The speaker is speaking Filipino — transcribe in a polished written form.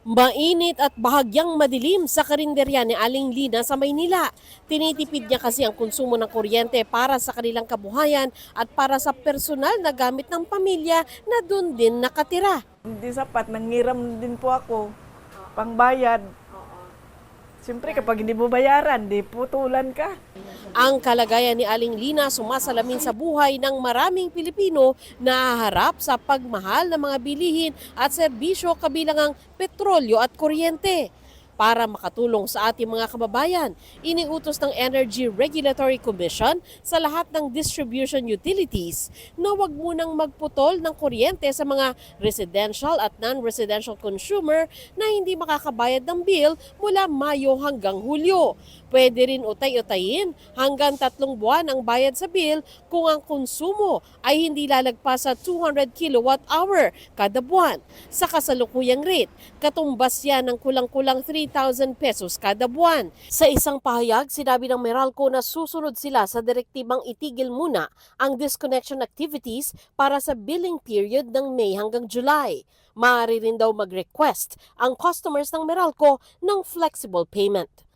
Mainit at bahagyang madilim sa karinderya ni Aling Lina sa Maynila. Tinitipid niya kasi ang konsumo ng kuryente para sa kanilang kabuhayan at para sa personal na gamit ng pamilya na doon din nakatira. Hindi sapat, nangiram din po ako, pangbayad. Siyempre kapag hindi mo bayaran, di putulan ka. Ang kalagayan ni Aling Lina sumasalamin sa buhay ng maraming Pilipino na haharap sa pagmahal ng mga bilihin at serbisyo kabilang ang petrolyo at kuryente. Para makatulong sa ating mga kababayan, iniutos ng Energy Regulatory Commission sa lahat ng distribution utilities na huwag munang magputol ng kuryente sa mga residential at non-residential consumer na hindi makakabayad ng bill mula Mayo hanggang Hulyo. Pwede rin utay-utayin hanggang 3 buwan ang bayad sa bill kung ang konsumo ay hindi lalagpas sa 200 kilowatt-hour kada buwan. Sa kasalukuyang rate, katumbas yan ng kulang-kulang 3,000 pesos kada buwan. Sa isang pahayag, sinabi ng Meralco na susunod sila sa direktibang itigil muna ang disconnection activities para sa billing period ng May hanggang July. Maaari rin daw mag-request ang customers ng Meralco ng flexible payment.